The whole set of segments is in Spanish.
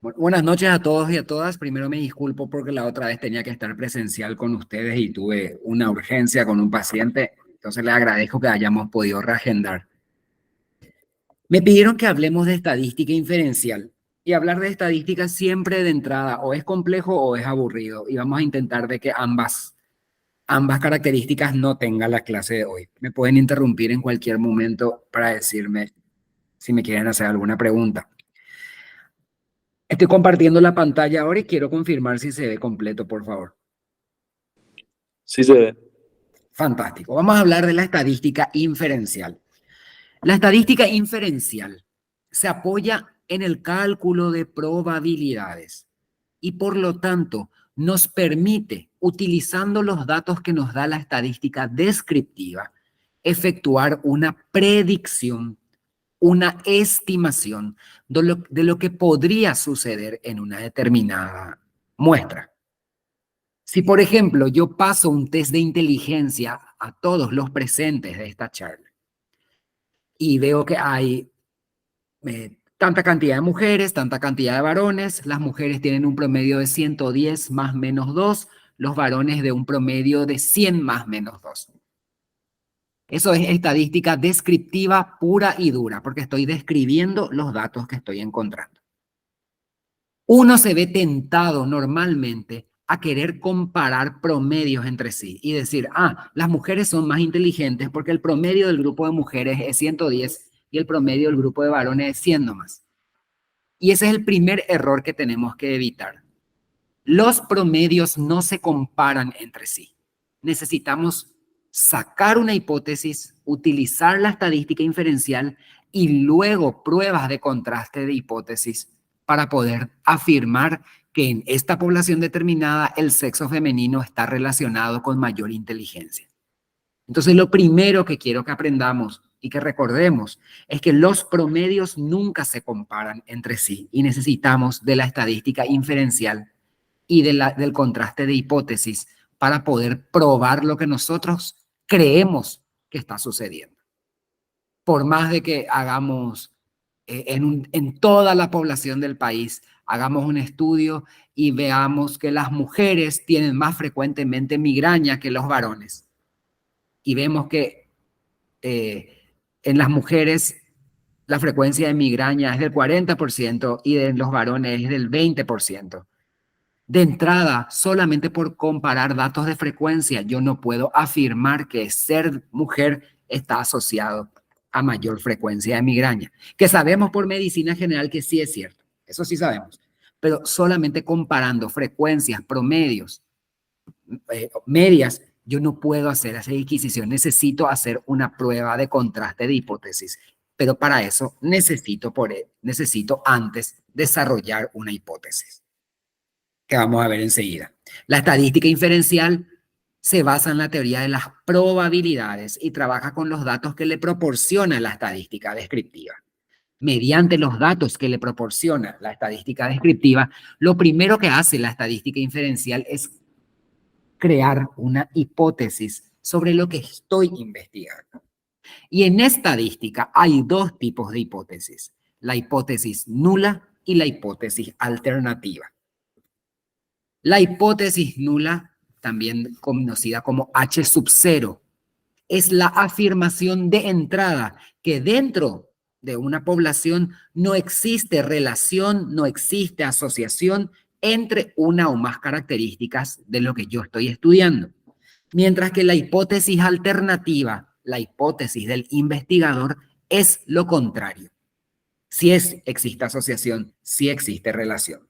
Buenas noches a todos y a todas. Primero me disculpo porque la otra vez tenía que estar presencial con ustedes y tuve una urgencia con un paciente. Entonces les agradezco que hayamos podido reagendar. Me pidieron que hablemos de estadística inferencial. Y hablar de estadística siempre de entrada o es complejo o es aburrido. Y vamos a intentar de que ambas características no tengan la clase de hoy. Me pueden interrumpir en cualquier momento para decirme si me quieren hacer alguna pregunta. Estoy compartiendo la pantalla ahora y quiero confirmar si se ve completo, por favor. Sí se ve. Fantástico. Vamos a hablar de la estadística inferencial. La estadística inferencial se apoya en el cálculo de probabilidades y por lo tanto nos permite, utilizando los datos que nos da la estadística descriptiva, efectuar una predicción, una estimación de lo que podría suceder en una determinada muestra. Si, por ejemplo, yo paso un test de inteligencia a todos los presentes de esta charla y veo que hay tanta cantidad de mujeres, tanta cantidad de varones, las mujeres tienen un promedio de 110 más menos 2, los varones de un promedio de 100 más menos 2. Eso es estadística descriptiva pura y dura, porque estoy describiendo los datos que estoy encontrando. Uno se ve tentado normalmente a querer comparar promedios entre sí y decir, las mujeres son más inteligentes porque el promedio del grupo de mujeres es 110 y el promedio del grupo de varones es 100 nomás. Y ese es el primer error que tenemos que evitar. Los promedios no se comparan entre sí. Necesitamos sacar una hipótesis, utilizar la estadística inferencial y luego pruebas de contraste de hipótesis para poder afirmar que en esta población determinada el sexo femenino está relacionado con mayor inteligencia. Entonces, lo primero que quiero que aprendamos y que recordemos es que los promedios nunca se comparan entre sí y necesitamos de la estadística inferencial y del contraste de hipótesis para poder probar lo que nosotros creemos que está sucediendo. Por más de que hagamos en toda la población del país, hagamos un estudio y veamos que las mujeres tienen más frecuentemente migraña que los varones. Y vemos que en las mujeres la frecuencia de migraña es del 40% y en los varones es del 20%. De entrada, solamente por comparar datos de frecuencia, yo no puedo afirmar que ser mujer está asociado a mayor frecuencia de migraña, que sabemos por medicina general que sí es cierto, eso sí sabemos, pero solamente comparando frecuencias, promedios, medias, yo no puedo hacer esa adquisición, necesito hacer una prueba de contraste de hipótesis, pero para eso necesito antes desarrollar una hipótesis que vamos a ver enseguida. La estadística inferencial se basa en la teoría de las probabilidades y trabaja con los datos que le proporciona la estadística descriptiva. Mediante los datos que le proporciona la estadística descriptiva, lo primero que hace la estadística inferencial es crear una hipótesis sobre lo que estoy investigando. Y en estadística hay dos tipos de hipótesis, la hipótesis nula y la hipótesis alternativa. La hipótesis nula, también conocida como H sub 0, es la afirmación de entrada que dentro de una población no existe relación, no existe asociación entre una o más características de lo que yo estoy estudiando. Mientras que la hipótesis alternativa, la hipótesis del investigador, es lo contrario. Si existe asociación, si existe relación.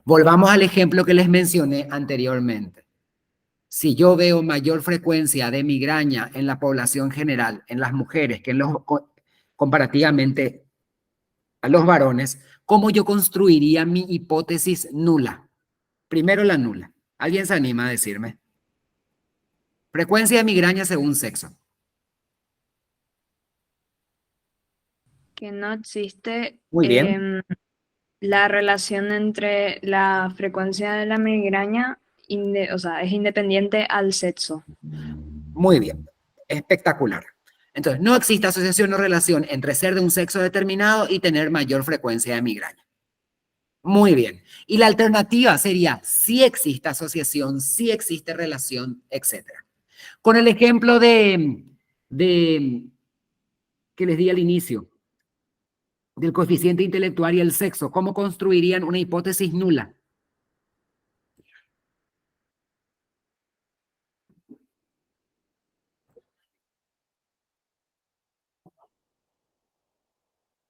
Volvamos al ejemplo que les mencioné anteriormente. Si yo veo mayor frecuencia de migraña en la población general, en las mujeres, que comparativamente a los varones, ¿cómo yo construiría mi hipótesis nula? Primero la nula. ¿Alguien se anima a decirme? Frecuencia de migraña según sexo. Que no existe Muy bien. la relación entre la frecuencia de la migraña, o sea, es independiente al sexo. Muy bien. Espectacular. Entonces, no existe asociación o relación entre ser de un sexo determinado y tener mayor frecuencia de migraña. Muy bien. Y la alternativa sería si existe asociación, si existe relación, etc. Con el ejemplo de que les di al inicio, del coeficiente intelectual y el sexo, ¿cómo construirían una hipótesis nula?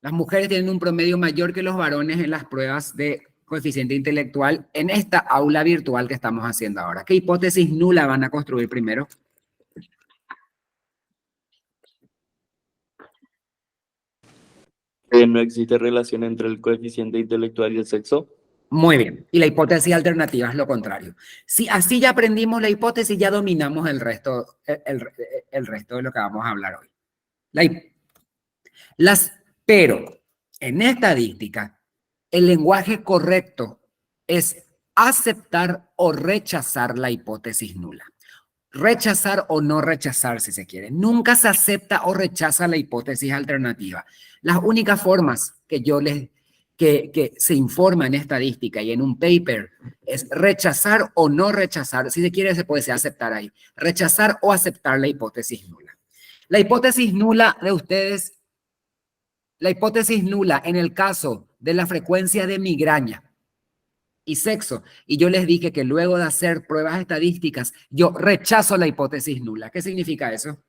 Las mujeres tienen un promedio mayor que los varones en las pruebas de coeficiente intelectual en esta aula virtual que estamos haciendo ahora. ¿Qué hipótesis nula van a construir primero? No existe relación entre el coeficiente intelectual y el sexo. Muy bien. Y la hipótesis alternativa es lo contrario. Si así ya aprendimos la hipótesis, ya dominamos el resto de lo que vamos a hablar hoy. Pero en estadística, el lenguaje correcto es aceptar o rechazar la hipótesis nula. Rechazar o no rechazar, si se quiere. Nunca se acepta o rechaza la hipótesis alternativa. Las únicas formas que se informa en estadística y en un paper es rechazar o no rechazar. Si se quiere, se puede aceptar ahí. Rechazar o aceptar la hipótesis nula. La hipótesis nula de ustedes, la hipótesis nula en el caso de la frecuencia de migraña y sexo, y yo les dije que luego de hacer pruebas estadísticas, yo rechazo la hipótesis nula. ¿Qué significa eso?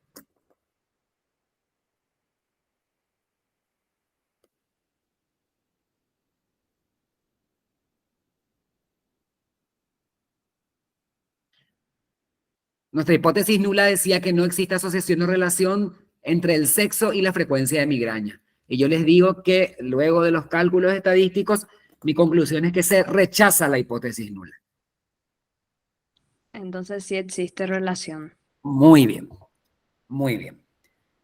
Nuestra hipótesis nula decía que no existe asociación o relación entre el sexo y la frecuencia de migraña. Y yo les digo que luego de los cálculos estadísticos, mi conclusión es que se rechaza la hipótesis nula. Entonces sí existe relación. Muy bien, muy bien.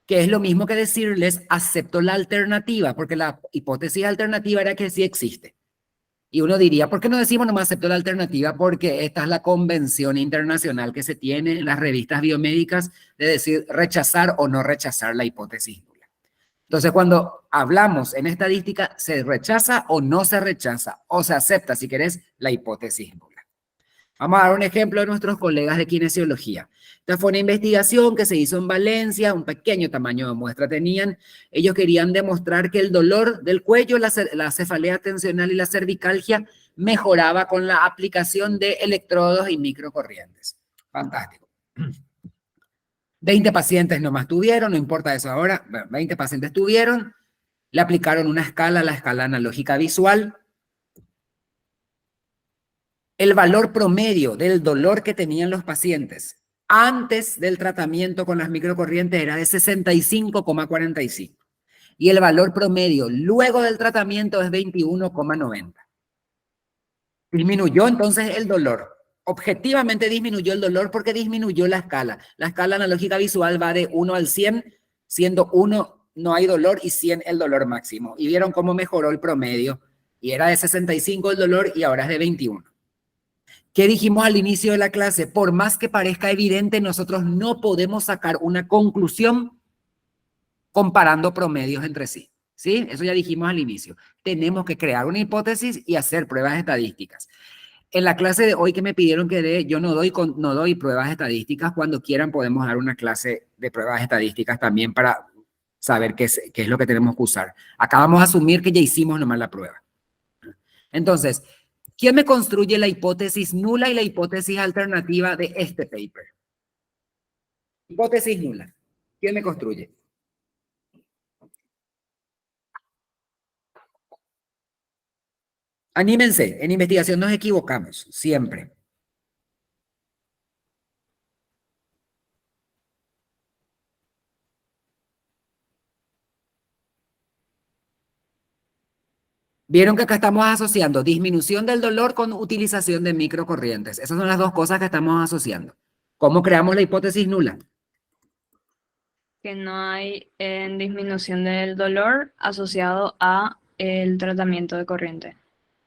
Que es lo mismo que decirles, acepto la alternativa, porque la hipótesis alternativa era que sí existe. Y uno diría, ¿por qué no decimos nomás acepto la alternativa? Porque esta es la convención internacional que se tiene en las revistas biomédicas de decir rechazar o no rechazar la hipótesis nula. Entonces, cuando hablamos en estadística, se rechaza o no se rechaza, o se acepta, si querés, la hipótesis nula. Vamos a dar un ejemplo de nuestros colegas de kinesiología. Esta fue una investigación que se hizo en Valencia, un pequeño tamaño de muestra tenían. Ellos querían demostrar que el dolor del cuello, la cefalea tensional y la cervicalgia mejoraba con la aplicación de electrodos y microcorrientes. Fantástico. 20 pacientes nomás tuvieron, no importa eso ahora, 20 pacientes tuvieron, le aplicaron una escala, la escala analógica visual. El valor promedio del dolor que tenían los pacientes antes del tratamiento con las microcorrientes era de 65,45. Y el valor promedio luego del tratamiento es 21,90. Disminuyó entonces el dolor. Objetivamente disminuyó el dolor porque disminuyó la escala. La escala analógica visual va de 1 al 100, siendo 1 no hay dolor y 100 el dolor máximo. Y vieron cómo mejoró el promedio. Y era de 65 el dolor y ahora es de 21. ¿Qué dijimos al inicio de la clase? Por más que parezca evidente, nosotros no podemos sacar una conclusión comparando promedios entre sí. ¿Sí? Eso ya dijimos al inicio. Tenemos que crear una hipótesis y hacer pruebas estadísticas. En la clase de hoy que me pidieron que dé, yo no doy pruebas estadísticas. Cuando quieran podemos dar una clase de pruebas estadísticas también para saber qué es lo que tenemos que usar. Acá vamos a asumir que ya hicimos nomás la prueba. Entonces, ¿quién me construye la hipótesis nula y la hipótesis alternativa de este paper? Hipótesis nula. ¿Quién me construye? Anímense, en investigación nos equivocamos, siempre. Vieron que acá estamos asociando disminución del dolor con utilización de microcorrientes. Esas son las dos cosas que estamos asociando. ¿Cómo creamos la hipótesis nula? Que no hay disminución del dolor asociado a el tratamiento de corriente.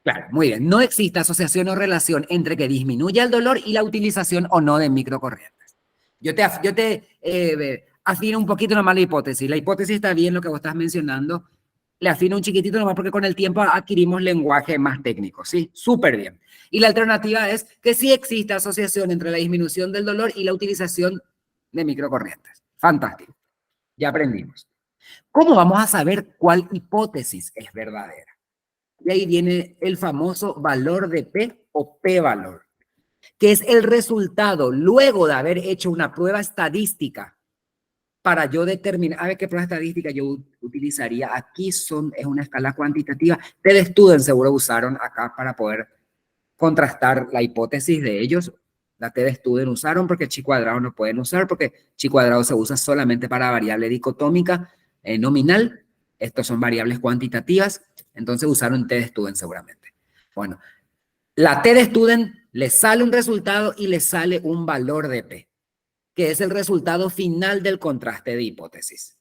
Claro, muy bien. No existe asociación o relación entre que disminuya el dolor y la utilización o no de microcorrientes. Yo te afino un poquito nomás la hipótesis. La hipótesis está bien lo que vos estás mencionando. Le afino un chiquitito nomás porque con el tiempo adquirimos lenguaje más técnico, ¿sí? Súper bien. Y la alternativa es que sí existe asociación entre la disminución del dolor y la utilización de microcorrientes. Fantástico. Ya aprendimos. ¿Cómo vamos a saber cuál hipótesis es verdadera? Y ahí viene el famoso valor de P o P-valor, que es el resultado luego de haber hecho una prueba estadística para yo determinar, a ver qué prueba estadística yo utilizaría. Aquí es una escala cuantitativa. T-de-Student seguro usaron acá para poder contrastar la hipótesis de ellos. La T-de-Student usaron porque chi cuadrado no pueden usar porque chi cuadrado se usa solamente para variable dicotómica nominal. Estos son variables cuantitativas, entonces usaron T-de-Student seguramente. Bueno, la T-de-Student le sale un resultado y le sale un valor de P, que es el resultado final del contraste de hipótesis.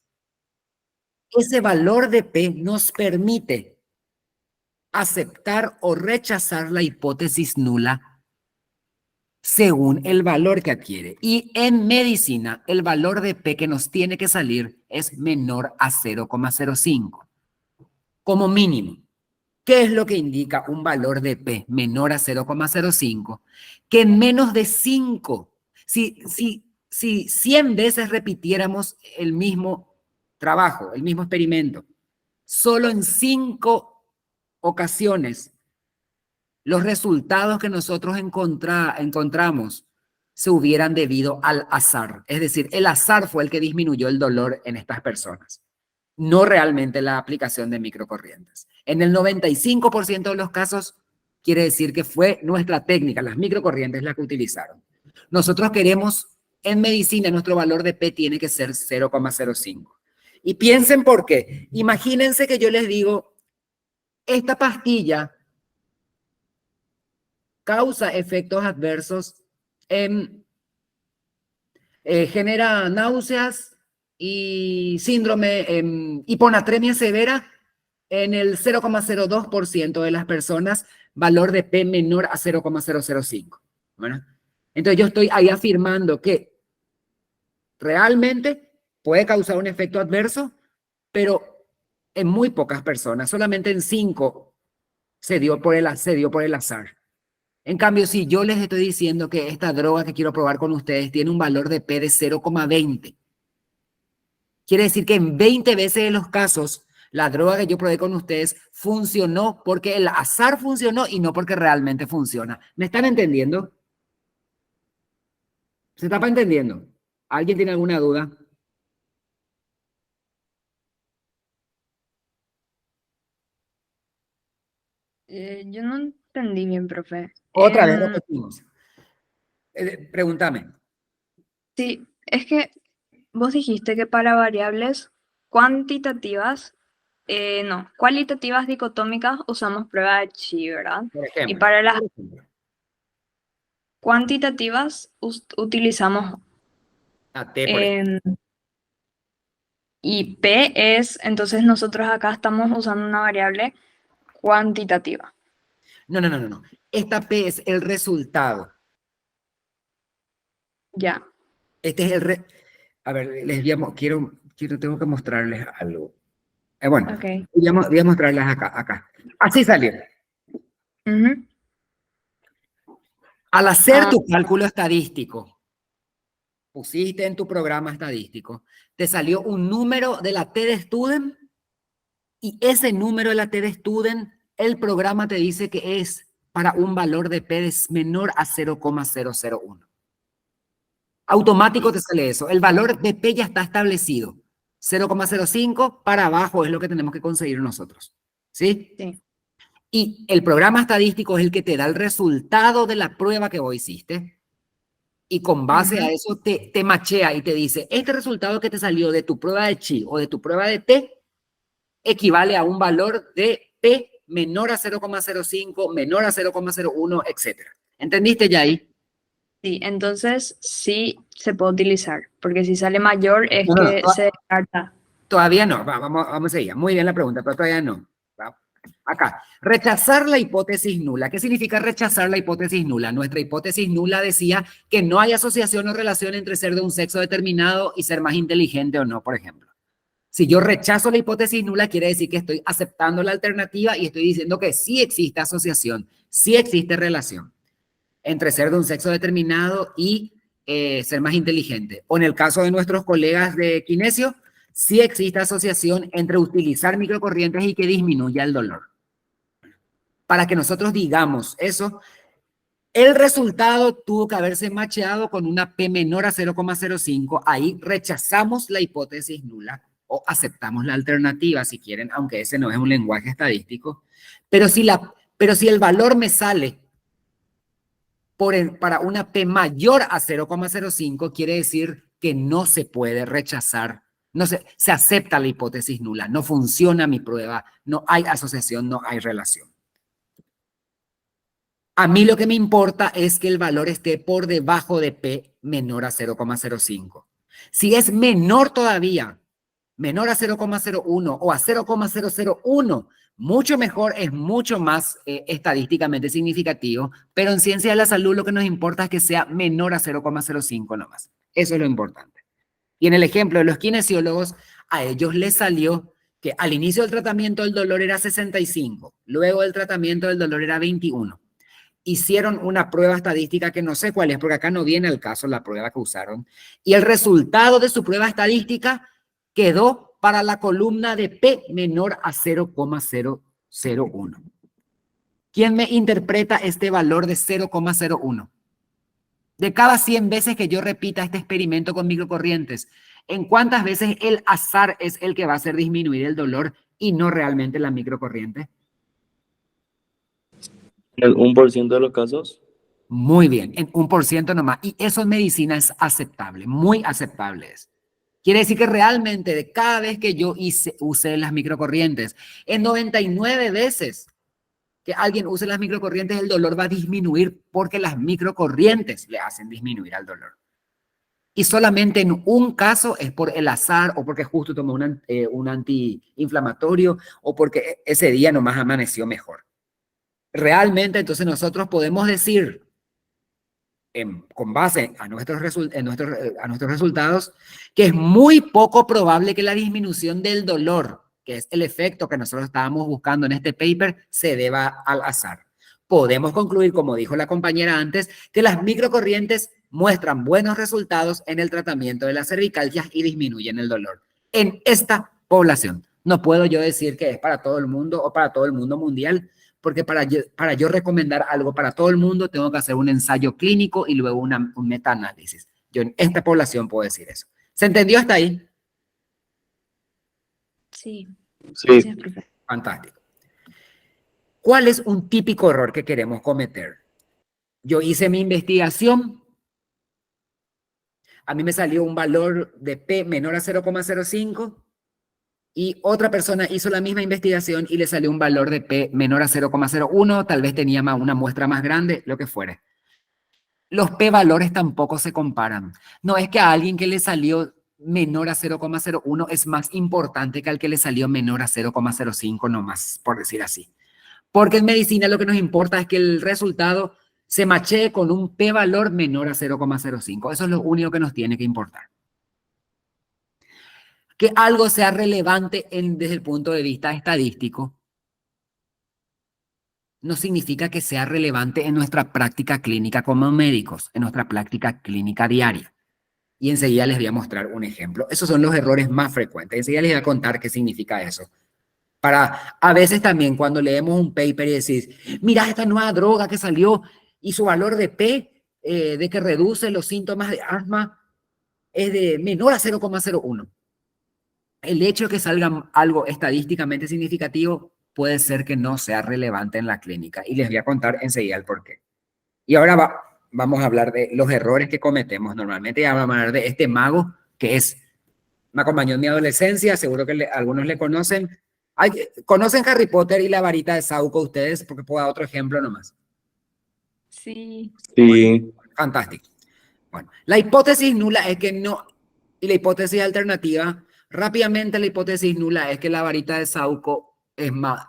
Ese valor de P nos permite aceptar o rechazar la hipótesis nula según el valor que adquiere. Y en medicina, el valor de P que nos tiene que salir es menor a 0,05, como mínimo. ¿Qué es lo que indica un valor de P menor a 0,05? Que en menos de 5, si 100 veces repitiéramos el mismo trabajo, el mismo experimento, solo en 5 ocasiones los resultados que nosotros encontramos se hubieran debido al azar. Es decir, el azar fue el que disminuyó el dolor en estas personas, no realmente la aplicación de microcorrientes. En el 95% de los casos, quiere decir que fue nuestra técnica, las microcorrientes, la que utilizaron. Nosotros queremos, en medicina, nuestro valor de P tiene que ser 0,05. Y piensen por qué. Imagínense que yo les digo, esta pastilla causa efectos adversos, genera náuseas y síndrome, hiponatremia severa en el 0,02% de las personas, valor de P menor a 0,005. Bueno, entonces yo estoy ahí afirmando que realmente puede causar un efecto adverso, pero en muy pocas personas, solamente en 5 se dio por el azar. En cambio, si yo les estoy diciendo que esta droga que quiero probar con ustedes tiene un valor de P de 0,20, quiere decir que en 20 veces de los casos, la droga que yo probé con ustedes funcionó porque el azar funcionó y no porque realmente funciona. ¿Me están entendiendo? ¿Se está entendiendo? ¿Alguien tiene alguna duda? Yo no entendí bien, profe. Otra vez repetimos. Pregúntame. Sí, es que vos dijiste que para variables cuantitativas, no, cualitativas dicotómicas usamos prueba de chi, ¿verdad? Por Y ejemplo. para las cuantitativas utilizamos A T, por ejemplo. y P es, entonces nosotros acá estamos usando una variable cuantitativa. No. Esta P es el resultado. Ya. Este es A ver, tengo que mostrarles algo. Bueno, Ok. voy a mostrarles acá. Así salió. Ujú. Al hacer tu cálculo estadístico, pusiste en tu programa estadístico, te salió un número de la T-de-Student y ese número de la T-de-Student, el programa te dice que es para un valor de P menor a 0,001. Automático te sale eso. El valor de P ya está establecido. 0,05 para abajo es lo que tenemos que conseguir nosotros. ¿Sí? Sí. Y el programa estadístico es el que te da el resultado de la prueba que vos hiciste. Y con base a eso te machea y te dice, este resultado que te salió de tu prueba de chi o de tu prueba de T equivale a un valor de P menor a 0,05, menor a 0,01, etc. ¿Entendiste ya ahí? Sí, entonces sí se puede utilizar, porque si sale mayor es No, que se descarta. todavía no. Vamos a seguir. Muy bien la pregunta, pero todavía no. Acá, rechazar la hipótesis nula. ¿Qué significa rechazar la hipótesis nula? Nuestra hipótesis nula decía que no hay asociación o relación entre ser de un sexo determinado y ser más inteligente o no, por ejemplo. Si yo rechazo la hipótesis nula, quiere decir que estoy aceptando la alternativa y estoy diciendo que sí existe asociación, sí existe relación entre ser de un sexo determinado y ser más inteligente. O en el caso de nuestros colegas de kinesio, sí existe asociación entre utilizar microcorrientes y que disminuya el dolor. Para que nosotros digamos eso, el resultado tuvo que haberse macheado con una P menor a 0,05. Ahí rechazamos la hipótesis nula o aceptamos la alternativa, si quieren, aunque ese no es un lenguaje estadístico. Pero si el valor me sale para una P mayor a 0,05, quiere decir que no se puede rechazar, se acepta la hipótesis nula, no funciona mi prueba, no hay asociación, no hay relación. A mí lo que me importa es que el valor esté por debajo de P menor a 0,05. Si es menor todavía, menor a 0,01 o a 0,001, mucho mejor, es mucho más estadísticamente significativo, pero en ciencia de la salud lo que nos importa es que sea menor a 0,05 nomás. Eso es lo importante. Y en el ejemplo de los kinesiólogos, a ellos les salió que al inicio del tratamiento el dolor era 65, luego del tratamiento el dolor era 21. Hicieron una prueba estadística que no sé cuál es, porque acá no viene al caso la prueba que usaron, y el resultado de su prueba estadística quedó para la columna de P menor a 0,001. ¿Quién me interpreta este valor de 0,01? De cada 100 veces que yo repita este experimento con microcorrientes, ¿en cuántas veces el azar es el que va a hacer disminuir el dolor y no realmente la microcorriente? ¿En el 1% de los casos? Muy bien, en 1% nomás. Y eso en medicina es aceptable, muy aceptable es. Quiere decir que realmente de cada vez que yo usé las microcorrientes, en 99 veces que alguien use las microcorrientes, el dolor va a disminuir porque las microcorrientes le hacen disminuir al dolor. Y solamente en un caso es por el azar o porque justo tomó un antiinflamatorio o porque ese día nomás amaneció mejor. Realmente, entonces nosotros podemos decir, con base a nuestros resultados, que es muy poco probable que la disminución del dolor, que es el efecto que nosotros estábamos buscando en este paper, se deba al azar. Podemos concluir, como dijo la compañera antes, que las microcorrientes muestran buenos resultados en el tratamiento de las cervicalgias y disminuyen el dolor en esta población. No puedo yo decir que es para todo el mundo o para todo el mundo mundial, porque para yo recomendar algo para todo el mundo, tengo que hacer un ensayo clínico y luego un metaanálisis. Yo en esta población puedo decir eso. ¿Se entendió hasta ahí? Sí. Sí. Gracias, profe. Fantástico. ¿Cuál es un típico error que queremos cometer? Yo hice mi investigación. A mí me salió un valor de P menor a 0,05. Y otra persona hizo la misma investigación y le salió un valor de P menor a 0,01, tal vez tenía una muestra más grande, lo que fuere. Los P-valores tampoco se comparan. No es que a alguien que le salió menor a 0,01 es más importante que al que le salió menor a 0,05 nomás, por decir así. Porque en medicina lo que nos importa es que el resultado se machee con un P-valor menor a 0,05. Eso es lo único que nos tiene que importar. Que algo sea relevante desde el punto de vista estadístico no significa que sea relevante en nuestra práctica clínica como médicos, en nuestra práctica clínica diaria. Y enseguida les voy a mostrar un ejemplo. Esos son los errores más frecuentes. Enseguida les voy a contar qué significa eso. A veces también cuando leemos un paper y decís, mira esta nueva droga que salió y su valor de P, de que reduce los síntomas de asma, es de menor a 0,01. El hecho de que salga algo estadísticamente significativo puede ser que no sea relevante en la clínica. Y les voy a contar enseguida el por qué. Y ahora vamos a hablar de los errores que cometemos normalmente. Y vamos a hablar de este mago que me acompañó en mi adolescencia. Seguro que algunos le conocen. ¿Conocen Harry Potter y la varita de Sauco ustedes? Porque puedo dar otro ejemplo nomás. Sí. Sí. Bueno, fantástico. Bueno, la hipótesis nula es que no, y la hipótesis alternativa, rápidamente la hipótesis nula es que la varita de Sauco es más,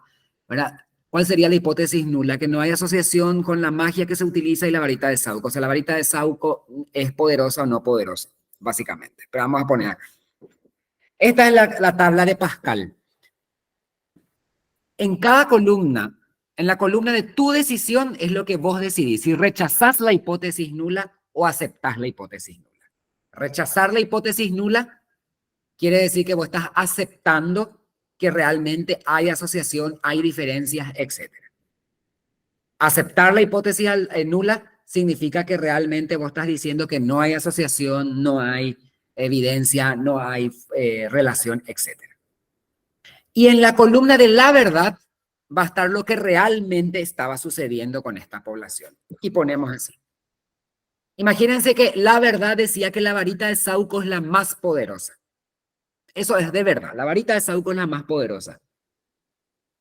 ¿verdad? ¿Cuál sería la hipótesis nula? Que no hay asociación con la magia que se utiliza y la varita de Sauco. O sea, la varita de Sauco es poderosa o no poderosa, básicamente. Pero vamos a poner acá. Esta es la tabla de Pascal. En cada columna, en la columna de tu decisión es lo que vos decidís, si rechazás la hipótesis nula o aceptás la hipótesis nula. Rechazar la hipótesis nula quiere decir que vos estás aceptando que realmente hay asociación, hay diferencias, etc. Aceptar la hipótesis nula significa que realmente vos estás diciendo que no hay asociación, no hay evidencia, no hay relación, etc. Y en la columna de la verdad va a estar lo que realmente estaba sucediendo con esta población. Y ponemos así. Imagínense que la verdad decía que la varita de Sauco es la más poderosa. Eso es de verdad. La varita de Sauco es la más poderosa.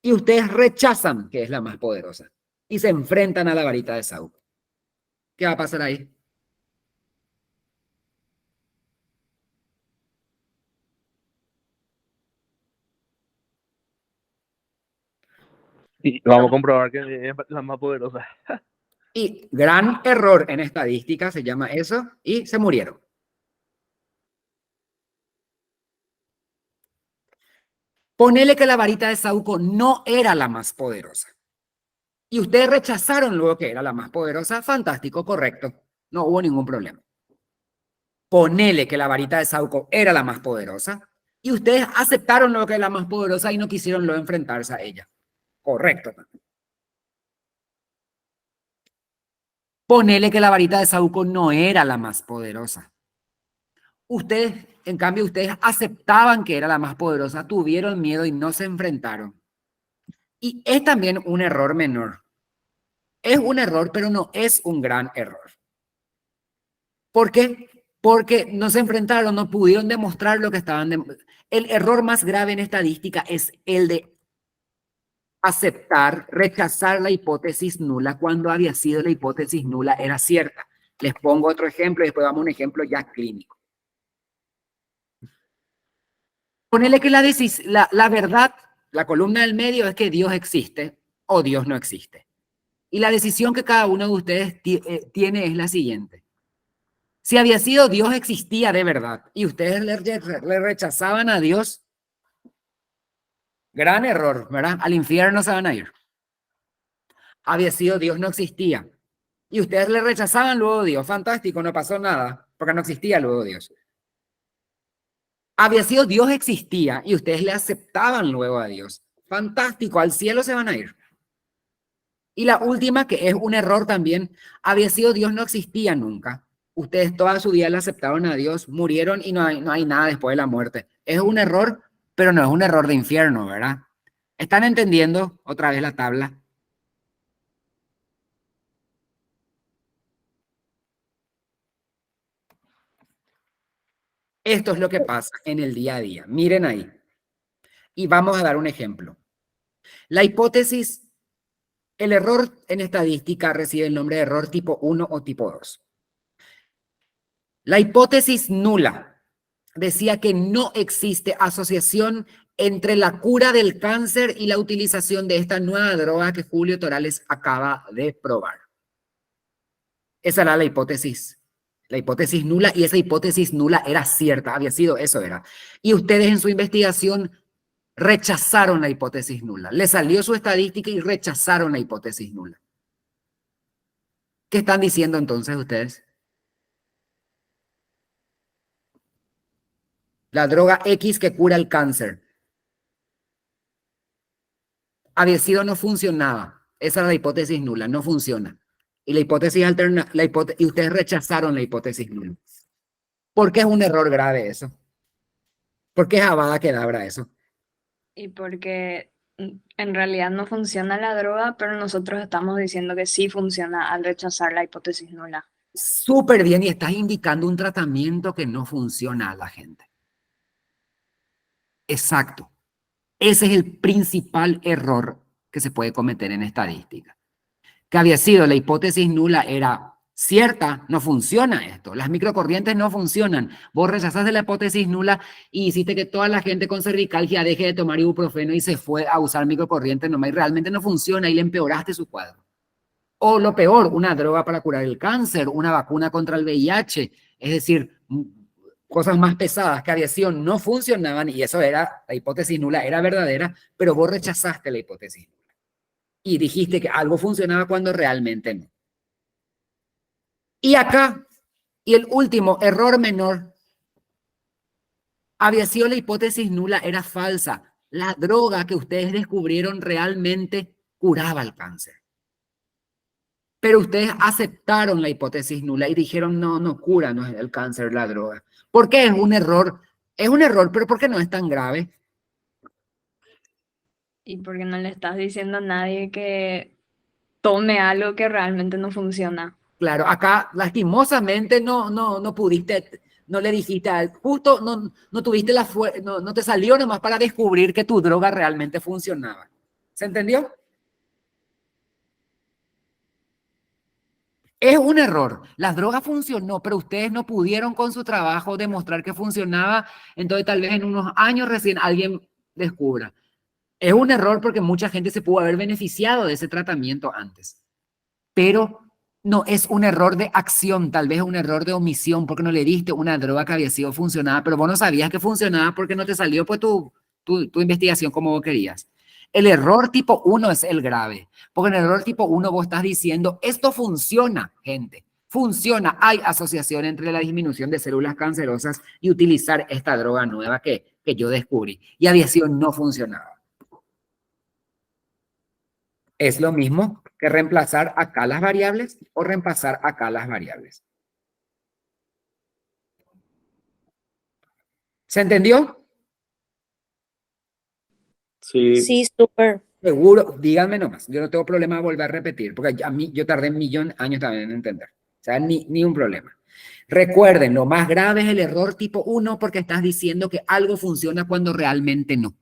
Y ustedes rechazan que es la más poderosa. Y se enfrentan a la varita de Sauco. ¿Qué va a pasar ahí? Y vamos a comprobar que es la más poderosa. Y gran error en estadística, se llama eso, y se murieron. Ponele que la varita de Sauco no era la más poderosa. Y ustedes rechazaron luego que era la más poderosa. Fantástico, correcto. No hubo ningún problema. Ponele que la varita de Sauco era la más poderosa. Y ustedes aceptaron luego que era la más poderosa y no quisieron luego enfrentarse a ella. Correcto. Ponele que la varita de Sauco no era la más poderosa. Ustedes, en cambio, ustedes aceptaban que era la más poderosa, tuvieron miedo y no se enfrentaron. Y es también un error menor. Es un error, pero no es un gran error. ¿Por qué? Porque no se enfrentaron, no pudieron demostrar lo que estaban... El error más grave en estadística es el de aceptar, rechazar la hipótesis nula cuando había sido la hipótesis nula era cierta. Les pongo otro ejemplo y después vamos a un ejemplo ya clínico. Ponele que la verdad, la columna del medio es que Dios existe o Dios no existe. Y la decisión que cada uno de ustedes tiene es la siguiente. Si había sido Dios existía de verdad y ustedes le rechazaban a Dios, gran error, ¿verdad? Al infierno se van a ir. Había sido Dios no existía y ustedes le rechazaban luego a Dios. Fantástico, no pasó nada porque no existía luego Dios. Había sido Dios existía y ustedes le aceptaban luego a Dios. Fantástico, al cielo se van a ir. Y la última, que es un error también, había sido Dios no existía nunca. Ustedes toda su vida le aceptaron a Dios, murieron y no hay nada después de la muerte. Es un error, pero no es un error de infierno, ¿verdad? ¿Están entendiendo otra vez la tabla? Esto es lo que pasa en el día a día. Miren ahí. Y vamos a dar un ejemplo. La hipótesis, el error en estadística recibe el nombre de error tipo 1 o tipo 2. La hipótesis nula decía que no existe asociación entre la cura del cáncer y la utilización de esta nueva droga que Julio Torales acaba de probar. Esa era la hipótesis nula, y esa hipótesis nula era cierta, había sido, eso era. Y ustedes en su investigación rechazaron la hipótesis nula. Les salió su estadística y rechazaron la hipótesis nula. ¿Qué están diciendo entonces ustedes? La droga X que cura el cáncer. Había sido, no funcionaba. Esa era la hipótesis nula, no funciona. Y la hipótesis alterna, y ustedes rechazaron la hipótesis nula. ¿Por qué es un error grave eso? ¿Por qué es Avada Kedavra eso? Y porque en realidad no funciona la droga, pero nosotros estamos diciendo que sí funciona al rechazar la hipótesis nula. Súper bien, y estás indicando un tratamiento que no funciona a la gente. Exacto. Ese es el principal error que se puede cometer en estadística. Que había sido la hipótesis nula era cierta, no funciona esto. Las microcorrientes no funcionan. Vos rechazaste la hipótesis nula y hiciste que toda la gente con cervicalgia deje de tomar ibuprofeno y se fue a usar microcorrientes nomás y realmente no funciona y le empeoraste su cuadro. O lo peor, una droga para curar el cáncer, una vacuna contra el VIH. Es decir, cosas más pesadas que aviación no funcionaban y eso era, la hipótesis nula era verdadera, pero vos rechazaste la hipótesis nula y dijiste que algo funcionaba cuando realmente no. Y acá, y el último, error menor, aviación, la hipótesis nula era falsa. La droga que ustedes descubrieron realmente curaba el cáncer. Pero ustedes aceptaron la hipótesis nula y dijeron, no, no cura no es el cáncer la droga. ¿Por qué es un error? Es un error, pero ¿por qué no es tan grave? Y porque no le estás diciendo a nadie que tome algo que realmente no funciona. Claro, acá lastimosamente no pudiste, no le dijiste, justo no tuviste no te salió nomás para descubrir que tu droga realmente funcionaba. ¿Se entendió? Es un error. La droga funcionó, pero ustedes no pudieron con su trabajo demostrar que funcionaba. Entonces tal vez en unos años recién alguien descubra. Es un error porque mucha gente se pudo haber beneficiado de ese tratamiento antes. Pero no es un error de acción, tal vez un error de omisión, porque no le diste una droga que había sido funcionada, pero vos no sabías que funcionaba porque no te salió pues tu investigación como vos querías. El error tipo 1 es el grave, porque en el error tipo 1 vos estás diciendo, esto funciona, gente, funciona, hay asociación entre la disminución de células cancerosas y utilizar esta droga nueva que yo descubrí. Y aviación no funcionaba. Es lo mismo que reemplazar acá las variables o reemplazar acá las variables. ¿Se entendió? Sí, Sí, súper. Seguro, díganme nomás. Yo no tengo problema de volver a repetir, porque a mí yo tardé 1.000.000 años también en entender. O sea, ni un problema. Recuerden, lo más grave es el error tipo 1 porque estás diciendo que algo funciona cuando realmente no.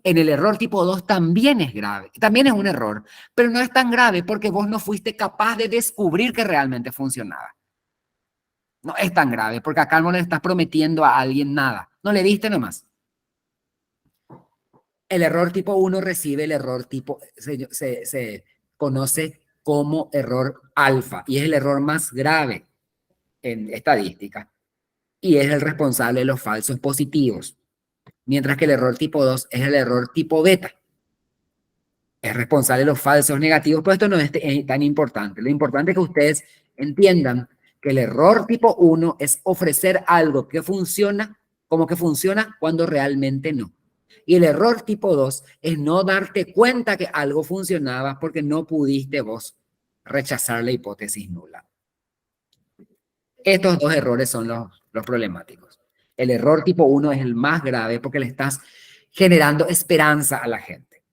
En el error tipo 2 también es grave, también es un error, pero no es tan grave porque vos no fuiste capaz de descubrir que realmente funcionaba. No es tan grave, porque acá no le estás prometiendo a alguien nada. No le diste nomás. El error tipo 1 recibe el error tipo, se conoce como error alfa, y es el error más grave en estadística, y es el responsable de los falsos positivos. Mientras que el error tipo 2 es el error tipo beta. Es responsable de los falsos negativos, pero esto no es tan importante. Lo importante es que ustedes entiendan que el error tipo 1 es ofrecer algo que funciona como que funciona cuando realmente no. Y el error tipo 2 es no darte cuenta que algo funcionaba porque no pudiste vos rechazar la hipótesis nula. Estos dos errores son los problemáticos. El error tipo 1 es el más grave porque le estás generando esperanza a la gente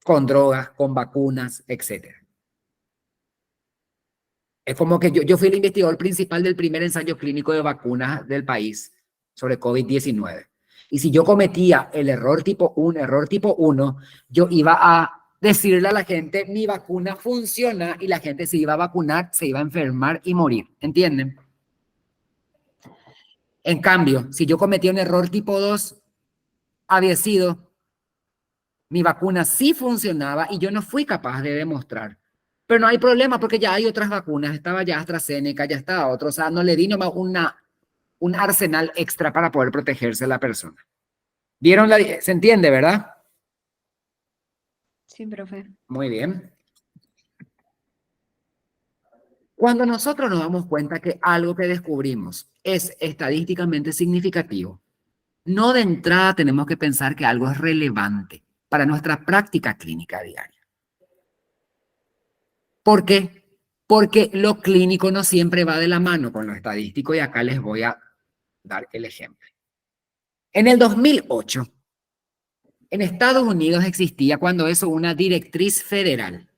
con drogas, con vacunas, etcétera. Es como que yo fui el investigador principal del primer ensayo clínico de vacunas del país sobre COVID-19. Y si yo cometía el error tipo 1, yo iba a decirle a la gente, mi vacuna funciona y la gente se iba a vacunar, se iba a enfermar y morir. ¿Entienden? En cambio, si yo cometía un error tipo 2, había sido, mi vacuna sí funcionaba y yo no fui capaz de demostrar. Pero no hay problema porque ya hay otras vacunas. Estaba ya AstraZeneca, ya estaba otro. O sea, no le di nomás un arsenal extra para poder protegerse a la persona. ¿Vieron se entiende, verdad? Sí, profe. Muy bien. Cuando nosotros nos damos cuenta que algo que descubrimos es estadísticamente significativo, no de entrada tenemos que pensar que algo es relevante para nuestra práctica clínica diaria. ¿Por qué? Porque lo clínico no siempre va de la mano con lo estadístico y acá les voy a dar el ejemplo. En el 2008, en Estados Unidos existía cuando eso una directriz federal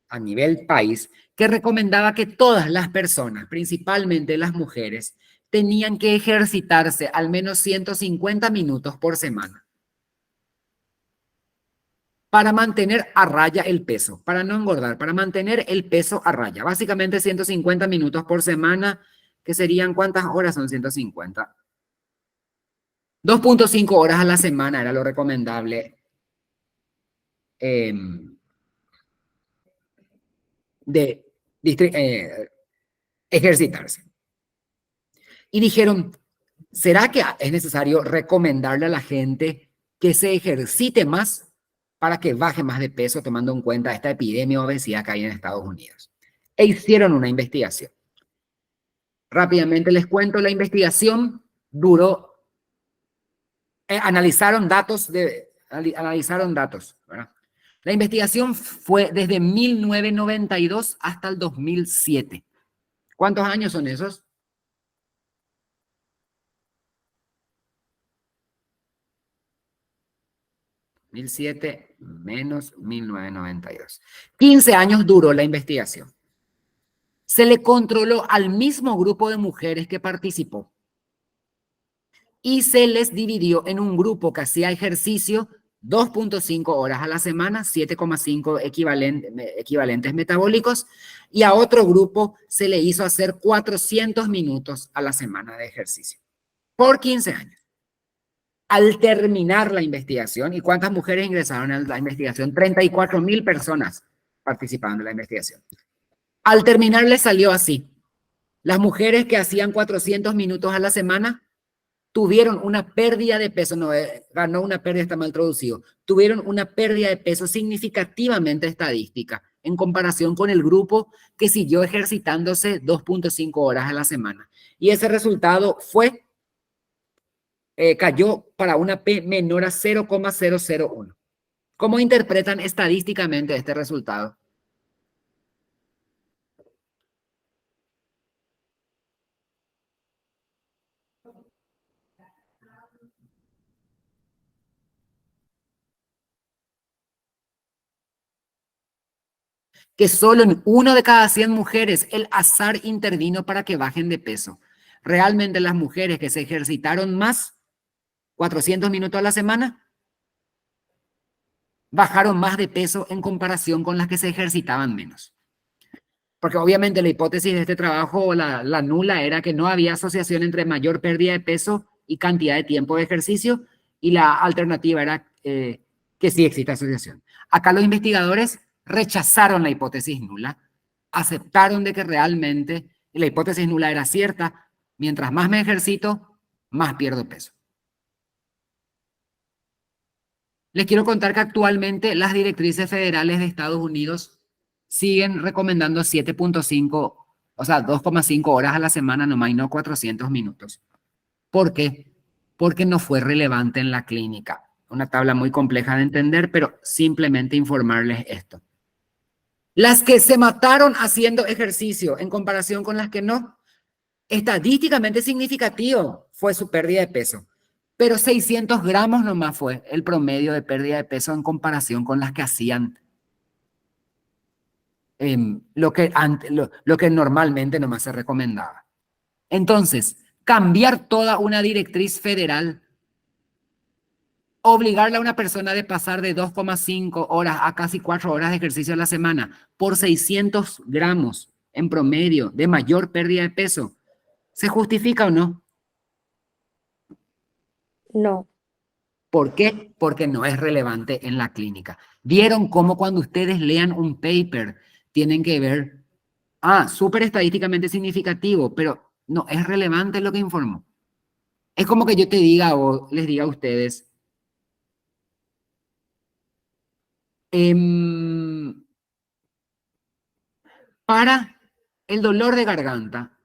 a nivel país que recomendaba que todas las personas, principalmente las mujeres, tenían que ejercitarse al menos 150 minutos por semana para mantener a raya el peso, para no engordar, para mantener el peso a raya. Básicamente 150 minutos por semana, que serían ¿cuántas horas son 150? 2.5 horas a la semana era lo recomendable de ejercitarse. Y dijeron, ¿será que es necesario recomendarle a la gente que se ejercite más para que baje más de peso, tomando en cuenta esta epidemia de obesidad que hay en Estados Unidos? E hicieron una investigación. Rápidamente les cuento, la investigación duró, analizaron datos, ¿verdad? La investigación fue desde 1992 hasta el 2007. ¿Cuántos años son esos? 2007 menos 1992. 15 años duró la investigación. Se le controló al mismo grupo de mujeres que participó y se les dividió en un grupo que hacía ejercicio 2.5 horas a la semana, 7,5 equivalentes metabólicos, y a otro grupo se le hizo hacer 400 minutos a la semana de ejercicio por 15 años. Al terminar la investigación, ¿y cuántas mujeres ingresaron a la investigación? 34.000 personas participaron de la investigación. Al terminar les salió así. Las mujeres que hacían 400 minutos a la semana tuvieron una pérdida de peso, no, ganó una pérdida, está mal traducido, tuvieron una pérdida de peso significativamente estadística en comparación con el grupo que siguió ejercitándose 2.5 horas a la semana. Y ese resultado fue cayó para una P menor a 0,001. ¿Cómo interpretan estadísticamente este resultado? Que solo en 1 de cada 100 mujeres el azar intervino para que bajen de peso. Realmente las mujeres que se ejercitaron más, 400 minutos a la semana, bajaron más de peso en comparación con las que se ejercitaban menos. Porque obviamente la hipótesis de este trabajo, la nula, era que no había asociación entre mayor pérdida de peso y cantidad de tiempo de ejercicio, y la alternativa era que sí existe asociación. Acá los investigadores rechazaron la hipótesis nula, aceptaron de que realmente la hipótesis nula era cierta, mientras más me ejercito, más pierdo peso. Les quiero contar que actualmente las directrices federales de Estados Unidos siguen recomendando 7.5, o sea, 2,5 horas a la semana nomás y no 400 minutos. ¿Por qué? Porque no fue relevante en la clínica. Una tabla muy compleja de entender, pero simplemente informarles esto. Las que se mataron haciendo ejercicio en comparación con las que no, estadísticamente significativo fue su pérdida de peso. Pero 600 gramos nomás fue el promedio de pérdida de peso en comparación con las que hacían lo que normalmente nomás se recomendaba. Entonces, cambiar toda una directriz federal, obligarle a una persona de pasar de 2,5 horas a casi 4 horas de ejercicio a la semana por 600 gramos en promedio de mayor pérdida de peso, ¿se justifica o no? No. ¿Por qué? Porque no es relevante en la clínica. ¿Vieron cómo cuando ustedes lean un paper tienen que ver, súper estadísticamente significativo, pero no es relevante lo que informó? Es como que yo te diga o les diga a ustedes, para el dolor de garganta,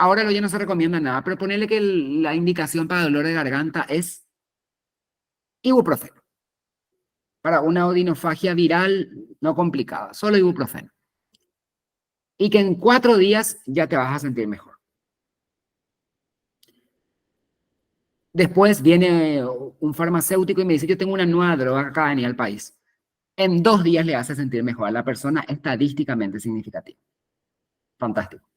ahora ya no se recomienda nada, pero ponerle que la indicación para dolor de garganta es ibuprofeno. Para una odinofagia viral no complicada, solo ibuprofeno. Y que en 4 días ya te vas a sentir mejor. Después viene un farmacéutico y me dice, yo tengo una nueva droga que acaba de venir al país. En 2 días le hace sentir mejor a la persona, estadísticamente significativo. Fantástico.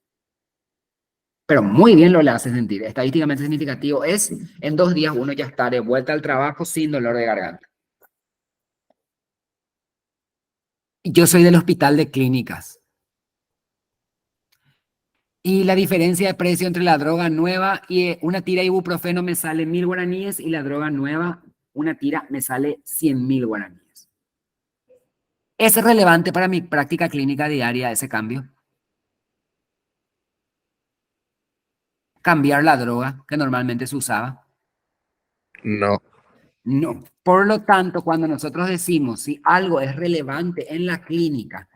Pero muy bien lo le hace sentir. Estadísticamente significativo es, en 2 días uno ya está de vuelta al trabajo sin dolor de garganta. Yo soy del hospital de clínicas. Y la diferencia de precio entre la droga nueva y una tira de ibuprofeno me sale 1.000 guaraníes y la droga nueva, una tira, me sale 100.000 guaraníes. ¿Es relevante para mi práctica clínica diaria ese cambio? cambiar la droga que normalmente se usaba? No. No. Por lo tanto, cuando nosotros decimos si algo es relevante en la clínica,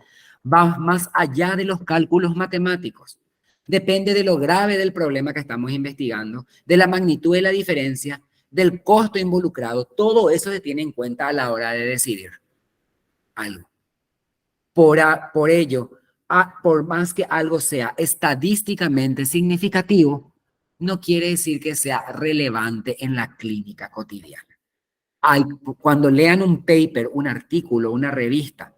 va más allá de los cálculos matemáticos. Depende de lo grave del problema que estamos investigando, de la magnitud de la diferencia, del costo involucrado. Todo eso se tiene en cuenta a la hora de decidir algo. Por ello, por más que algo sea estadísticamente significativo, no quiere decir que sea relevante en la clínica cotidiana. Cuando lean un paper, un artículo, una revista,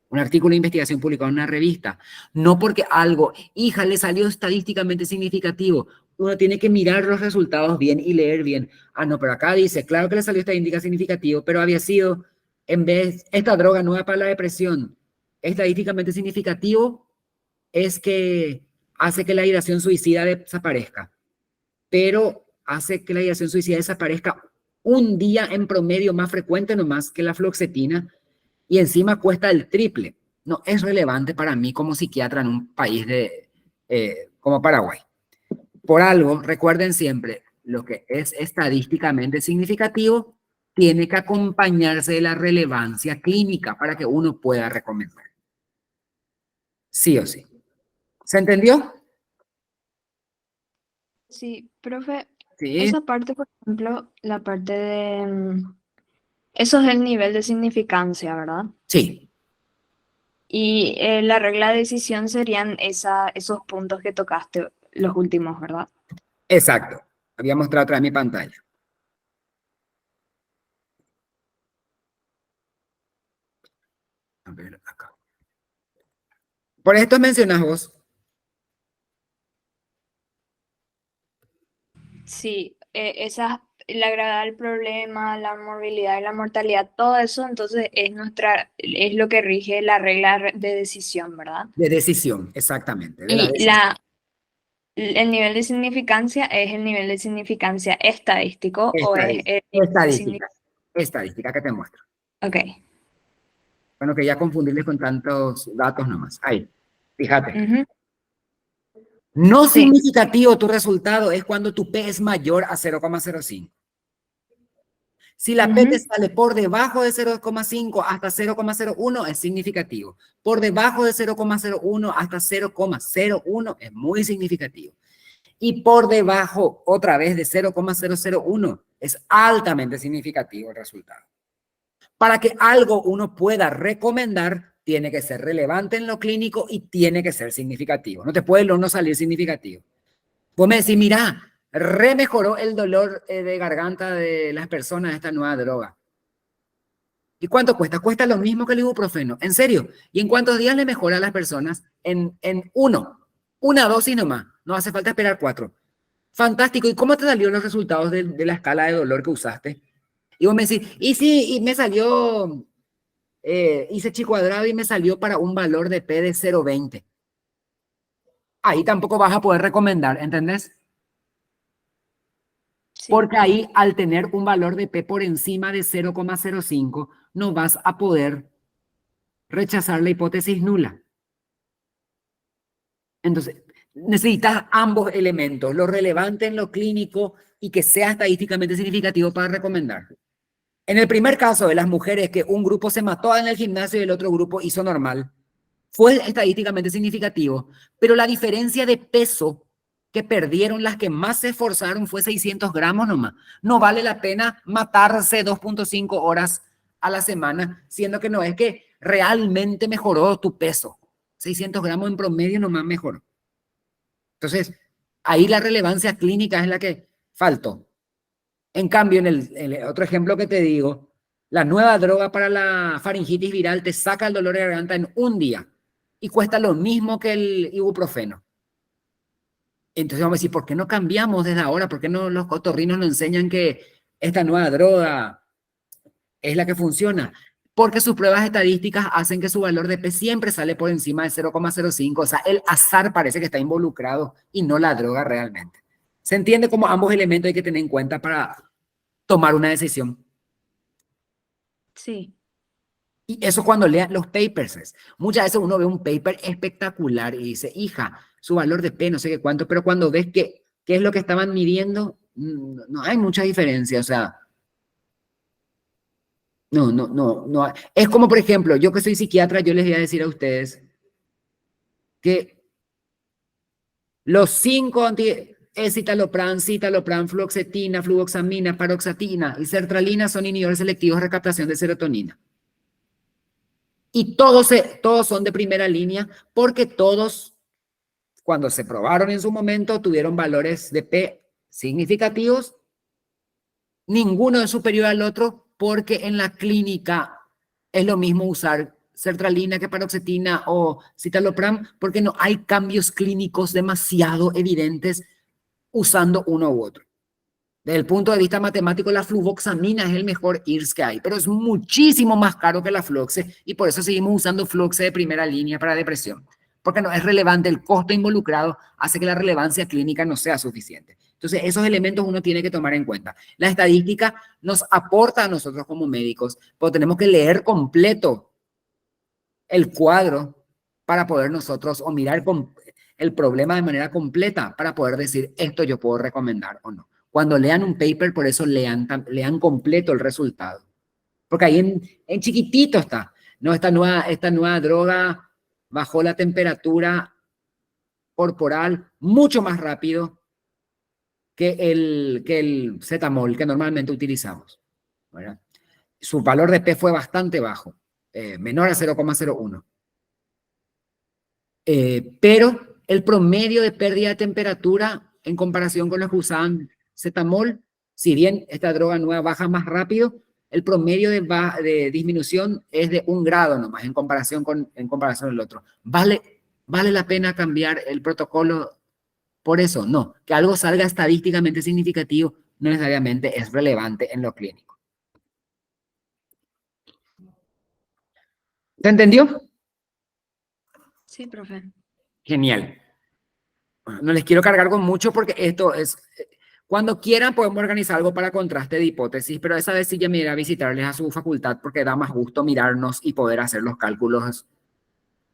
un artículo de investigación publicado en una revista, no porque algo, hija, le salió estadísticamente significativo, uno tiene que mirar los resultados bien y leer bien. Ah, no, pero acá dice, claro que le salió estadísticamente significativo, pero había sido, en vez, esta droga nueva para la depresión, estadísticamente significativo es que hace que la ideación suicida desaparezca, pero hace que la ideación suicida desaparezca un día en promedio más frecuente nomás que la fluoxetina y encima cuesta el triple. No es relevante para mí como psiquiatra en un país como Paraguay. Por algo, recuerden siempre, lo que es estadísticamente significativo tiene que acompañarse de la relevancia clínica para que uno pueda recomendar. Sí o sí. ¿Se entendió? Sí, profe, Sí. esa parte, por ejemplo, la parte de... eso es el nivel de significancia, ¿verdad? Sí, Y la regla de decisión serían esos puntos que tocaste, los últimos, ¿verdad? exacto. Había mostrado otra vez mi pantalla. A ver, acá. Por esto mencionas vos. Sí, la gravedad del problema, la morbilidad y la mortalidad, todo eso entonces es lo que rige la regla de decisión, ¿verdad? De decisión, exactamente. De la Y decisión. el nivel de significancia es el nivel de significancia estadístico o es el nivel de Estadística. Estadística que te muestro. Ok. Bueno, que ya confundirles con tantos datos nomás. Ahí, fíjate. Ujú. No Sí. significativo tu resultado es cuando tu P es mayor a 0,05. Si la P te Ujú. sale por debajo de 0,5 hasta 0,01 es significativo. Por debajo de 0,01 hasta 0,01 es muy significativo. Y por debajo, otra vez, de 0,001 es altamente significativo el resultado. Para que algo uno pueda recomendar, tiene que ser relevante en lo clínico y tiene que ser significativo. No te puede no salir significativo. Vos me decís, mira, mejoró el dolor de garganta de las personas esta nueva droga. ¿Y cuánto cuesta? Cuesta lo mismo que el ibuprofeno. ¿En serio? ¿Y en cuántos días le mejora a las personas? En una dosis nomás. No hace falta esperar 4. Fantástico. ¿Y cómo te salieron los resultados de la escala de dolor que usaste? Y vos me decís, y sí, y me salió, hice chi cuadrado y me salió para un valor de P de 0,20. Ahí tampoco vas a poder recomendar, ¿entendés? Sí. Porque ahí, al tener un valor de P por encima de 0,05, no vas a poder rechazar la hipótesis nula. Entonces, necesitas ambos elementos, lo relevante en lo clínico y que sea estadísticamente significativo para recomendar. En el primer caso de las mujeres que un grupo se mató en el gimnasio y el otro grupo hizo normal, fue estadísticamente significativo, pero la diferencia de peso que perdieron las que más se esforzaron fue 600 gramos nomás. No vale la pena matarse 2,5 horas a la semana, siendo que no es que realmente mejoró tu peso. 600 gramos en promedio nomás mejoró. Entonces, ahí la relevancia clínica es la que faltó. En cambio, en el otro ejemplo que te digo, la nueva droga para la faringitis viral te saca el dolor de garganta en un día y cuesta lo mismo que el ibuprofeno. Entonces vamos a decir, ¿por qué no cambiamos desde ahora? ¿Por qué no los otorrinos nos enseñan que esta nueva droga es la que funciona? Porque sus pruebas estadísticas hacen que su valor de P siempre sale por encima de 0,05. O sea, el azar parece que está involucrado y no la droga realmente. ¿Se entiende cómo ambos elementos hay que tener en cuenta para tomar una decisión? Sí. Y eso cuando lean los papers. Muchas veces uno ve un paper espectacular y dice, hija, su valor de P no sé qué cuánto, pero cuando ves que ¿qué es lo que estaban midiendo? No hay mucha diferencia, o sea, no hay. Es como, por ejemplo, yo que soy psiquiatra, yo les voy a decir a ustedes que los 5 escitalopram, citalopram, fluoxetina, fluvoxamina, paroxetina y sertralina son inhibidores selectivos de recaptación de serotonina. Y todos son de primera línea porque todos, cuando se probaron en su momento, tuvieron valores de P significativos. Ninguno es superior al otro porque en la clínica es lo mismo usar sertralina que paroxetina o citalopram porque no hay cambios clínicos demasiado evidentes usando uno u otro. Desde el punto de vista matemático, la fluvoxamina es el mejor IRS que hay, pero es muchísimo más caro que la Floxe y por eso seguimos usando Floxe de primera línea para depresión, porque no es relevante, el costo involucrado hace que la relevancia clínica no sea suficiente. Entonces, esos elementos uno tiene que tomar en cuenta. La estadística nos aporta a nosotros como médicos, pero tenemos que leer completo el cuadro para poder nosotros, o mirar el problema de manera completa para poder decir, esto yo puedo recomendar o no. Cuando lean un paper, por eso lean completo el resultado. Porque ahí en chiquitito está. No, esta nueva droga bajó la temperatura corporal mucho más rápido que el cetamol que normalmente utilizamos, ¿verdad? Su valor de P fue bastante bajo, menor a 0,01. Pero el promedio de pérdida de temperatura en comparación con los que usaban cetamol, si bien esta droga nueva baja más rápido, el promedio de disminución es de 1 grado nomás en comparación al otro. ¿Vale la pena cambiar el protocolo por eso? No. Que algo salga estadísticamente significativo no necesariamente es relevante en lo clínico. ¿Se entendió? Sí, profe. Genial. Bueno, no les quiero cargar con mucho porque esto es... Cuando quieran podemos organizar algo para contraste de hipótesis, pero esa vez sí ya me iré a visitarles a su facultad porque da más gusto mirarnos y poder hacer los cálculos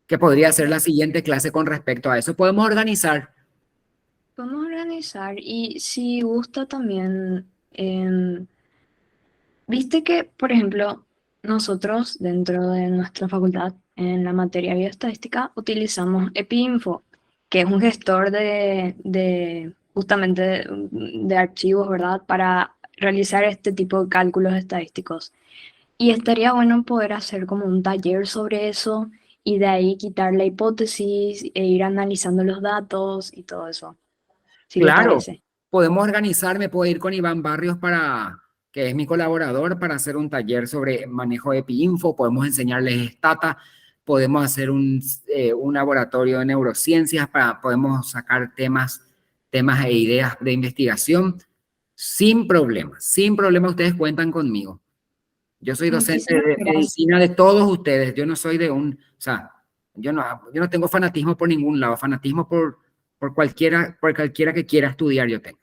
que podría ser la siguiente clase con respecto a eso. Podemos organizar. Podemos organizar y si gusta también, viste que, por ejemplo, nosotros dentro de nuestra facultad en la materia bioestadística utilizamos EpiInfo, que es un gestor justamente de archivos, ¿verdad? Para realizar este tipo de cálculos estadísticos. Y estaría bueno poder hacer como un taller sobre eso y de ahí quitar la hipótesis e ir analizando los datos y todo eso, si le Claro, parece. podemos organizar, me puedo ir con Iván Barrios que es mi colaborador, para hacer un taller sobre manejo de EpiInfo, podemos enseñarles Stata, podemos hacer un laboratorio de neurociencias, podemos sacar temas e ideas de investigación, sin problema ustedes cuentan conmigo. Yo soy docente Muchísimas de gracias. medicina de todos ustedes, yo no soy o sea, yo no tengo fanatismo por ningún lado, fanatismo por cualquiera que quiera estudiar yo tengo.